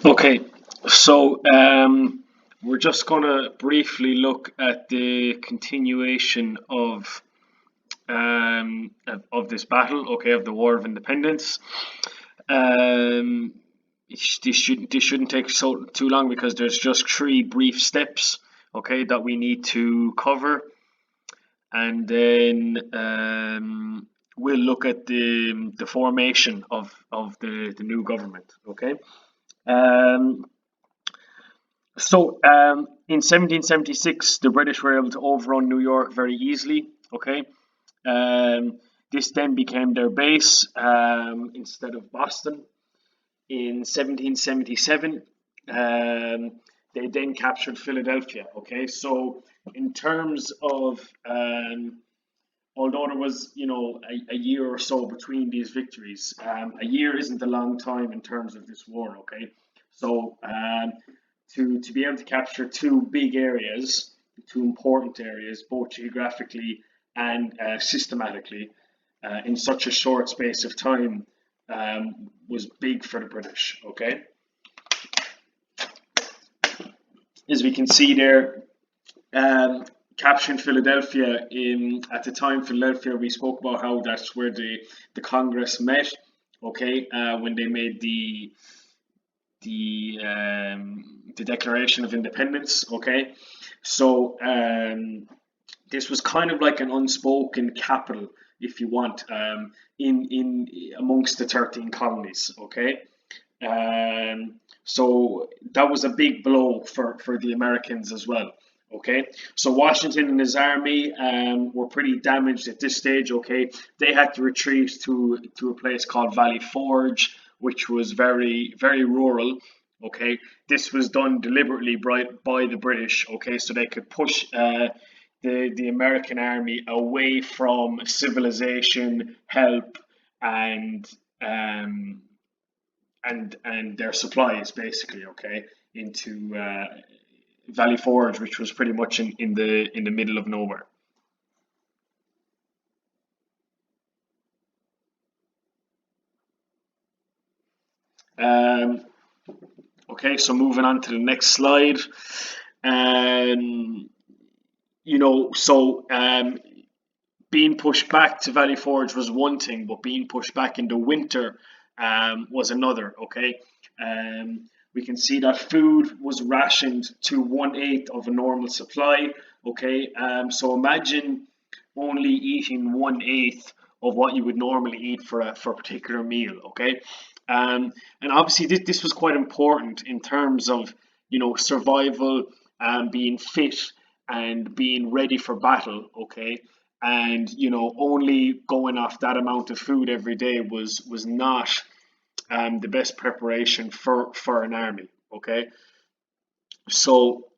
Okay, so we're just going to briefly look at the continuation of this battle, okay, of the War of Independence. Um, this shouldn't take so too long because there's just three brief steps, okay, that we need to cover, and then we'll look at the formation of the new government, okay. Um, in 1776, the British were able to overrun New York very easily. Okay, um, this then became their base instead of Boston. In 1777, they then captured Philadelphia. Okay, so in terms of although there was a year or so between these victories, a year isn't a long time in terms of this war. Okay, so to be able to capture two big areas, two important areas, both geographically and systematically, in such a short space of time, was big for the British. Okay, as we can see there, capturing Philadelphia at the time, Philadelphia, we spoke about how that's where the Congress met. Okay, when they made the Declaration of Independence. Okay, so this was kind of like an unspoken capital, if you want, in amongst the 13 colonies. Okay, so that was a big blow for the Americans as well. Okay, so Washington and his army were pretty damaged at this stage. Okay, they had to retreat to a place called Valley Forge, which was very rural. Okay, this was done deliberately by the British. Okay, so they could push the American army away from civilization, help, and um, and their supplies basically. Okay, into Valley Forge, which was pretty much in the middle of nowhere. Um, okay, so moving on to the next slide. Um, being pushed back to Valley Forge was one thing, but being pushed back into winter was another. Okay, we can see that food was rationed to 1/8 of a normal supply. Okay, so imagine only eating 1/8 of what you would normally eat for a particular meal. Okay, and obviously this was quite important in terms of survival and being fit and being ready for battle. Okay, and only going off that amount of food every day was not the best preparation for an army. Okay, so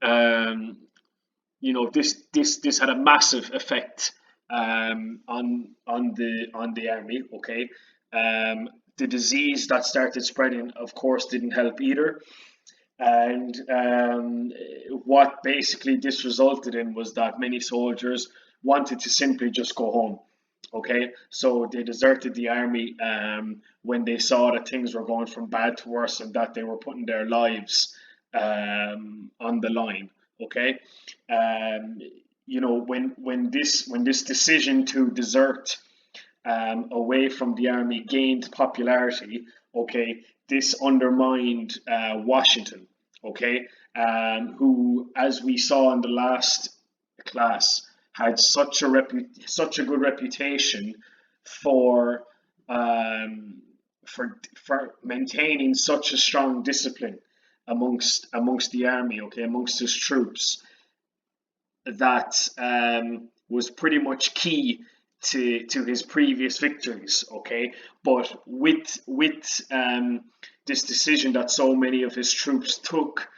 this had a massive effect on the army. Okay, the disease that started spreading, of course, didn't help either. And what basically this resulted in was that many soldiers wanted to simply just go home. Okay, so they deserted the army when they saw that things were going from bad to worse and that they were putting their lives on the line. Okay, um, when this decision to desert away from the army gained popularity, okay, this undermined Washington, okay, who, as we saw in the last class, had such a good reputation for for maintaining such a strong discipline amongst the army, okay, amongst his troops, that was pretty much key to his previous victories. Okay, but with this decision that so many of his troops took,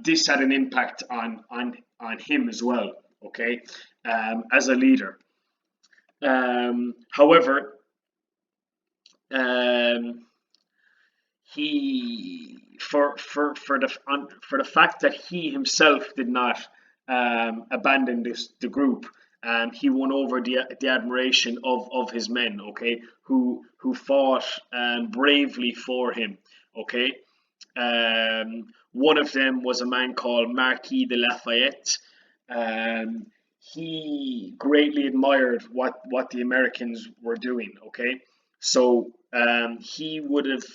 this had an impact on him as well. Okay, as a leader. However, um, he for the fact that he himself did not abandon the group. He won over the admiration of his men. Okay, who fought bravely for him. Okay, One of them was a man called Marquis de Lafayette. Um, he greatly admired what the Americans were doing. Okay, so he would have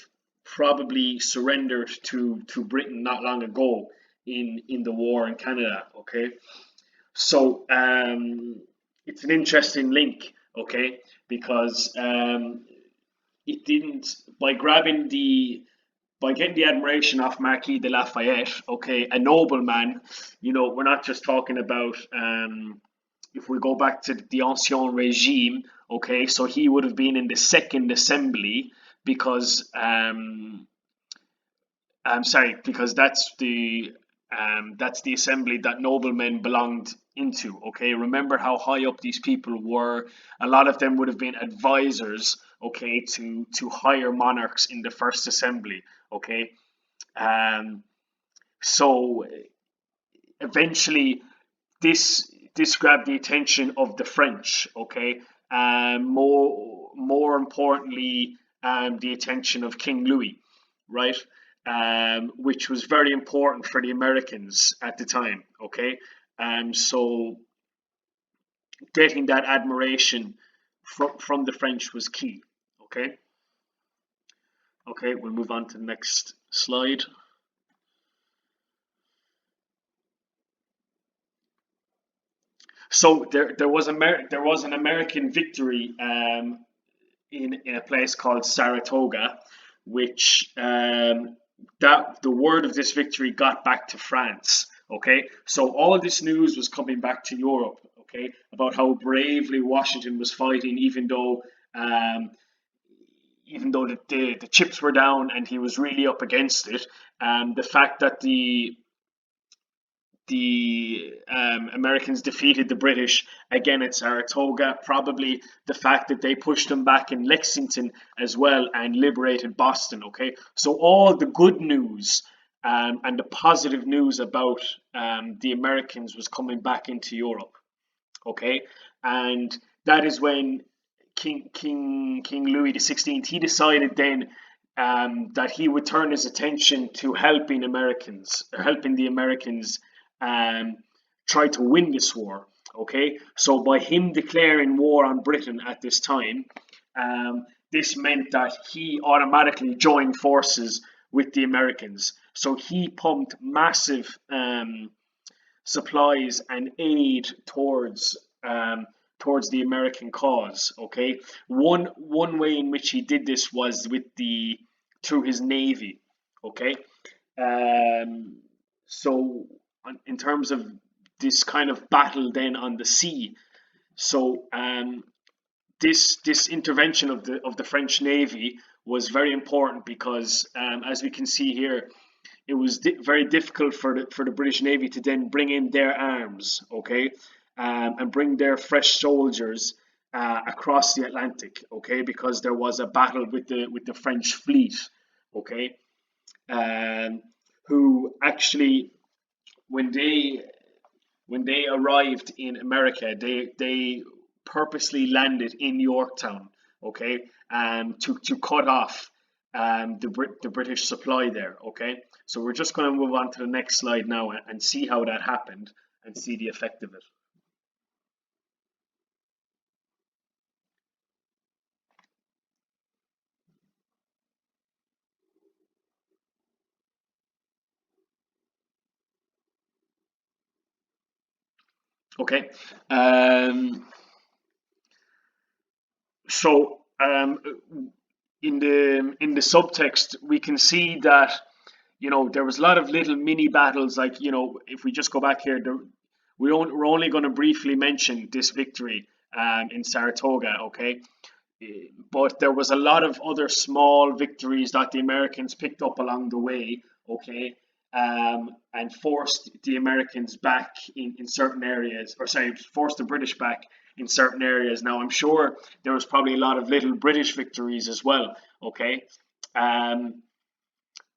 probably surrendered to Britain not long ago in the war in Canada. Okay, so it's an interesting link. Okay, because it didn't by grabbing the by getting the admiration of Marquis de Lafayette, okay, a nobleman. We're not just talking about if we go back to the Ancien Regime, okay, so he would have been in the Second Assembly because I'm sorry, because that's the assembly that noblemen belonged into. Okay, remember how high up these people were. A lot of them would have been advisors, okay, to higher monarchs in the first assembly. Okay, um, so eventually this grabbed the attention of the French. Okay, more importantly, the attention of King Louis, right? Which was very important for the Americans at the time. Okay, so getting that admiration from the French was key. Okay, okay, we'll move on to the next slide. So there was an American victory in a place called Saratoga, which that the word of this victory got back to France. Okay, so all this news was coming back to Europe. Okay, about how bravely Washington was fighting, um, even though the chips were down and he was really up against it. The fact that the Americans defeated the British again at Saratoga. Probably the fact that they pushed them back in Lexington as well and liberated Boston. Okay, so all the good news and the positive news about the Americans was coming back into Europe. Okay, and that is when King Louis XVI he decided then that he would turn his attention to helping the Americans um, try to win this war. Okay, so by him declaring war on Britain at this time, this meant that he automatically joined forces with the Americans. So he pumped massive supplies and aid towards the American cause. Okay, one way in which he did this was with the through his navy. Okay, um, so in terms of this kind of battle then on the sea, so this intervention of the French navy was very important because as we can see here, it was very difficult for the British Navy to then bring in their arms, okay, and bring their fresh soldiers across the Atlantic, okay, because there was a battle with the French fleet, okay, um, who actually when they when they arrived in America, they purposely landed in Yorktown, okay, to cut off the British supply there, okay. So we're just going to move on to the next slide now and see how that happened and see the effect of it. Okay, so in the subtext we can see that there was a lot of little mini battles. Like if we just go back here, we're only going to briefly mention this victory in Saratoga, okay? But there was a lot of other small victories that the Americans picked up along the way, okay, and forced the Americans back in certain areas, or sorry, forced the British back in certain areas. Now, I'm sure there was probably a lot of little British victories as well, okay. Um,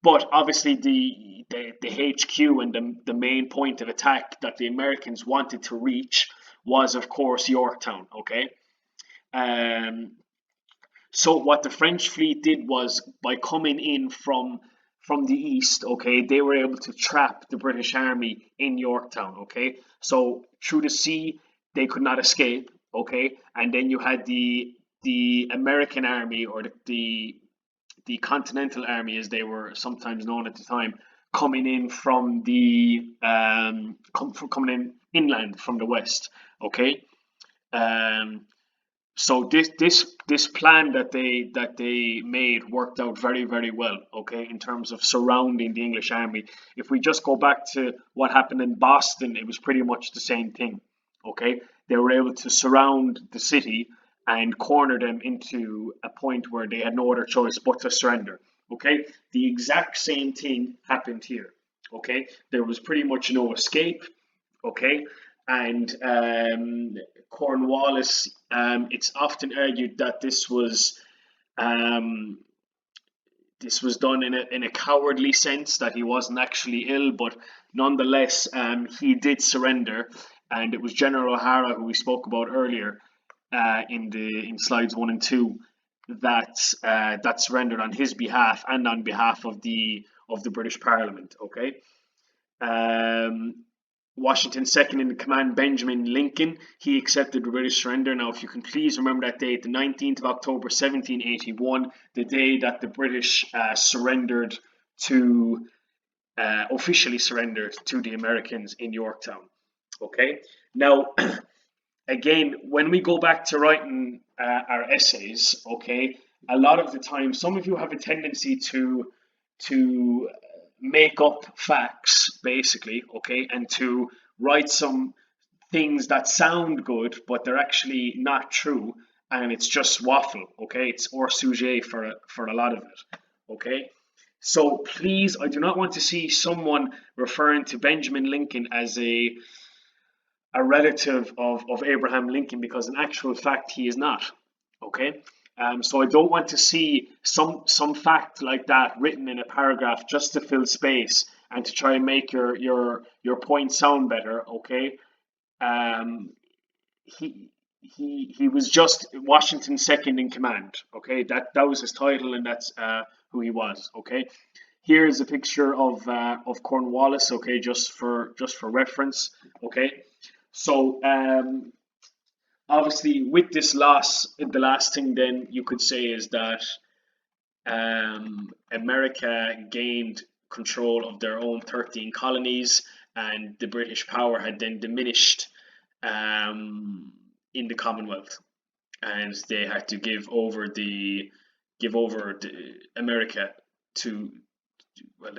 but obviously, the HQ and the main point of attack that the Americans wanted to reach was, of course, Yorktown, okay. Um, so what the French fleet did was by coming in from the east, okay, they were able to trap the British Army in Yorktown, okay. So through the sea, they could not escape, okay. And then you had the American Army, or the Continental Army, as they were sometimes known at the time, coming in from coming in inland from the west, okay. Um, so this plan that they made worked out very well, okay, in terms of surrounding the English army. If we just go back to what happened in Boston, it was pretty much the same thing, okay. They were able to surround the city and corner them into a point where they had no other choice but to surrender, okay. The exact same thing happened here, okay. There was pretty much no escape, okay. And Cornwallis, it's often argued that um, this was done in a cowardly sense, that he wasn't actually ill, but nonetheless, he did surrender, and it was General O'Hara, who we spoke about earlier in slides 1 and 2, that surrendered on his behalf and on behalf of the British Parliament. Okay. Um, Washington's second in command, Benjamin Lincoln, he accepted the British surrender. Now, if you can please remember that date, the 19th of October, 1781, the day that the British surrendered to, officially surrendered to the Americans in Yorktown. Okay. Now, again, when we go back to writing our essays, okay, a lot of the time, some of you have a tendency to make up facts, basically, okay, and to write some things that sound good, but they're actually not true, and it's just waffle, okay. It's hors sujet for a lot of it, okay. So please, I do not want to see someone referring to Benjamin Lincoln as a relative of Abraham Lincoln, because in actual fact he is not. Okay. So I don't want to see some fact like that written in a paragraph just to fill space and to try and make your point sound better. Okay. Um, he was just Washington's second in command. Okay, that was his title, and that's who he was. Okay. Here is a picture of Cornwallis. Okay, just for reference. Okay. So obviously, with this loss, the last thing then you could say is that America gained control of their own 13 colonies, and the British power had then diminished in the Commonwealth, and they had to give over the America to. Well,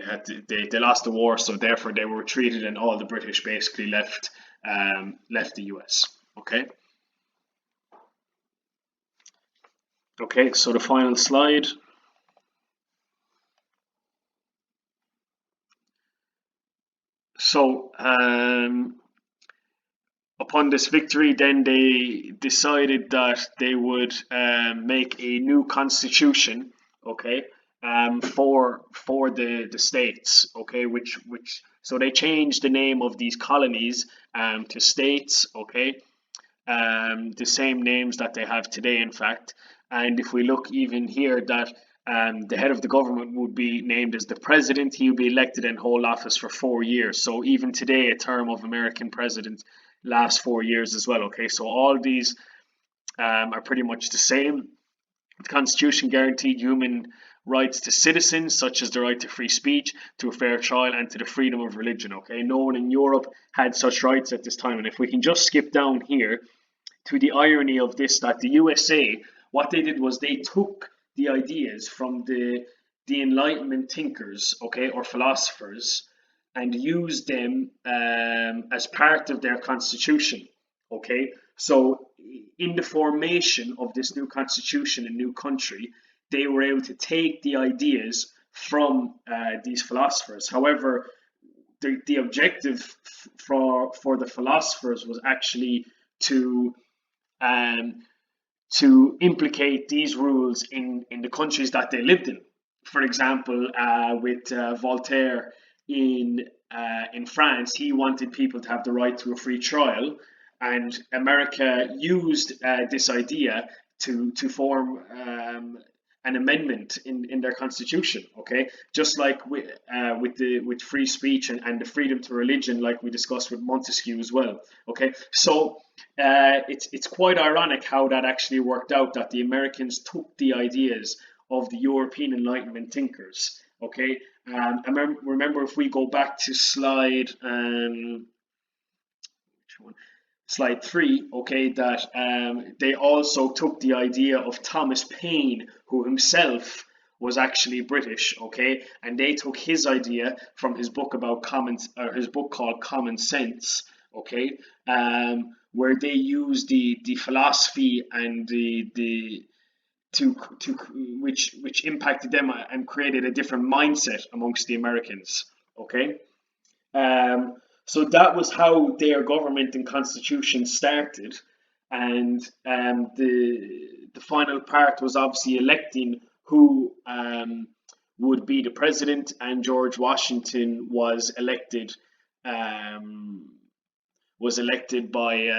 they lost the war, so therefore they were retreated, and all the British basically left the US. Okay. Okay, so the final slide. So upon this victory, then they decided that they would make a new constitution, okay, for the states, okay, which so they changed the name of these colonies to states, okay, the same names that they have today, in fact. And if we look even here, that the head of the government would be named as the president. He would be elected and hold office for 4 years. So even today, a term of American president lasts 4 years as well. Okay, so all these are pretty much the same. The Constitution guaranteed human rights to citizens, such as the right to free speech, to a fair trial, and to the freedom of religion. Okay, no one in Europe had such rights at this time. And if we can just skip down here to the irony of this, that the USA, what they did was they took the ideas from the Enlightenment thinkers, okay, or philosophers, and used them as part of their constitution. Okay, so in the formation of this new constitution and new country, they were able to take the ideas from these philosophers. However, the objective for the philosophers was actually to um, to implicate these rules in the countries that they lived in. For example, with Voltaire in France, he wanted people to have the right to a free trial, and America used this idea to form an amendment in their constitution. Okay, just like with free speech and the freedom to religion, like we discussed with Montesquieu as well. Okay, so it's quite ironic how that actually worked out, that the Americans took the ideas of the European Enlightenment thinkers. Okay, I remember if we go back to slide 3, okay, that they also took the idea of Thomas Paine, who himself was actually British, okay, and they took his idea from his book his book called Common Sense, okay, where they used the philosophy and the to which impacted them and created a different mindset amongst the Americans, okay. Um, so that was how their government and constitution started, and the final part was obviously electing who would be the president, and George Washington um, was elected by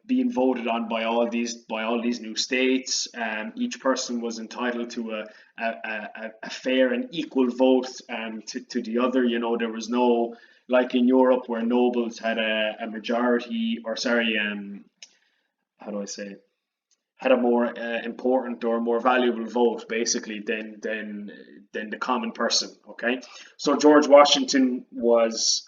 being voted on by all these new states. Each person was entitled to a fair and equal vote to the other. You know, there was no, like in Europe where nobles had a majority, or sorry, how do I say it? Had a more important or more valuable vote basically than the common person. Okay, so George Washington was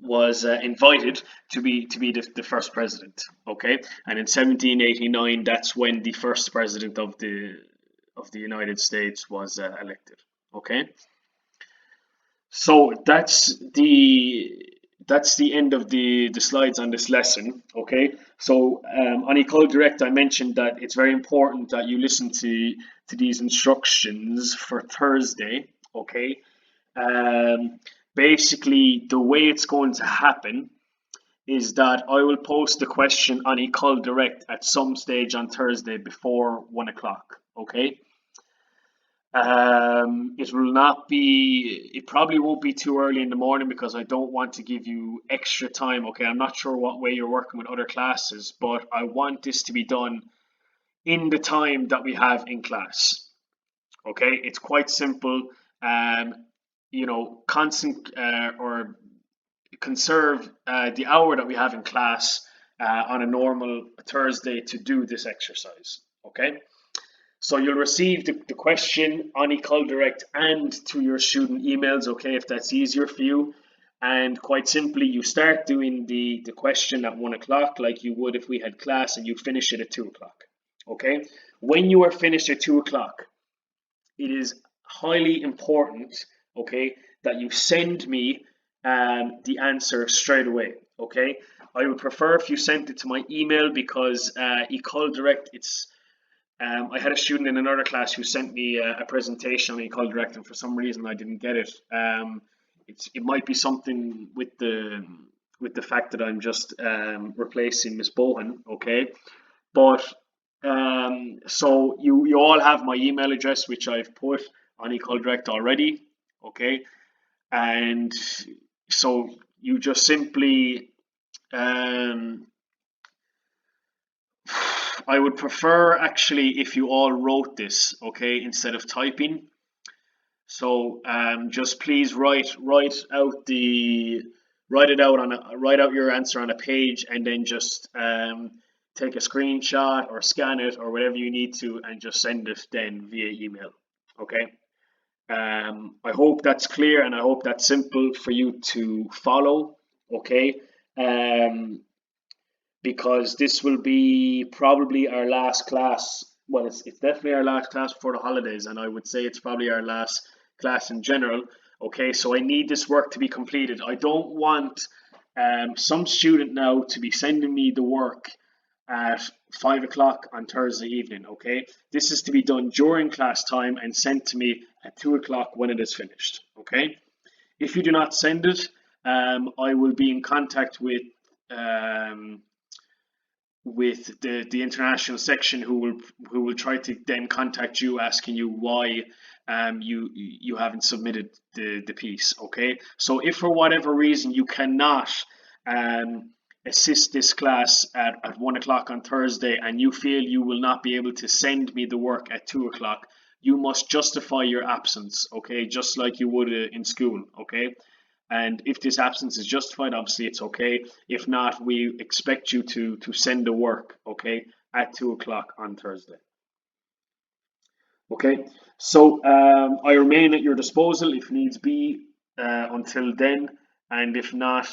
invited to be the first president. Okay, and in 1789, that's when the first president of the United States was elected. Okay, so that's the end of the slides on this lesson. Okay, so on Ecole Direct, I mentioned that it's very important that you listen to these instructions for Thursday. Okay, um, basically, the way it's going to happen is that I will post the question on Ecole Direct at some stage on Thursday before 1 o'clock. Okay. It will not be, it probably won't be too early in the morning because I don't want to give you extra time. Okay. I'm not sure what way you're working with other classes, but I want this to be done in the time that we have in class. Okay. It's quite simple. Um, constant or conserve the hour that we have in class on a normal Thursday to do this exercise. Okay, so you'll receive the question on Ecole Direct and to your student emails. Okay, if that's easier for you. And quite simply, you start doing the question at 1 o'clock, like you would if we had class, and you finish it at 2 o'clock. Okay, when you are finished at 2 o'clock, it is highly important, okay, that you send me the answer straight away. Okay, I would prefer if you sent it to my email because Ecole Direct, I had a student in another class who sent me a presentation on Ecole Direct, and for some reason I didn't get it. It might be something with the fact that I'm just replacing Miss Bohan. Okay, but so you all have my email address, which I've put on Ecole Direct already. Okay, and so you just simply I would prefer actually if you all wrote this, okay, instead of typing. So just please write out your answer on a page, and then just take a screenshot or scan it or whatever you need to, and just send it then via email. Okay. I hope that's clear, and I hope that's simple for you to follow. Okay. Because this will be probably our last class. Well, it's definitely our last class before the holidays, and I would say it's probably our last class in general. Okay, so I need this work to be completed. I don't want some student now to be sending me the work at 5 o'clock on Thursday evening. Okay, this is to be done during class time and sent to me at 2 o'clock when it is finished. Okay, if you do not send it, I will be in contact with the international section, who will try to then contact you, asking you why you haven't submitted the piece. Okay, so if for whatever reason you cannot assist this class at 1 o'clock on Thursday, and you feel you will not be able to send me the work at 2 o'clock, you must justify your absence, okay? Just like you would in school, okay? And if this absence is justified, obviously it's okay. If not, we expect you to send the work, okay, at 2 o'clock on Thursday. Okay, so I remain at your disposal if needs be until then, and if not,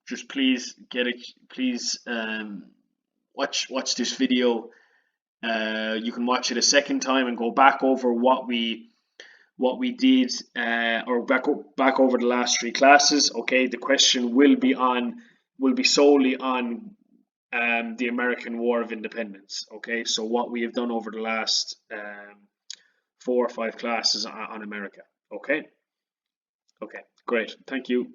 just please get it. Please watch this video. You can watch it a second time and go back over what we did, or back over the last three classes. Okay, the question will be solely on the American War of Independence. Okay, so what we have done over the last 4 or 5 classes on America. Okay, great. Thank you.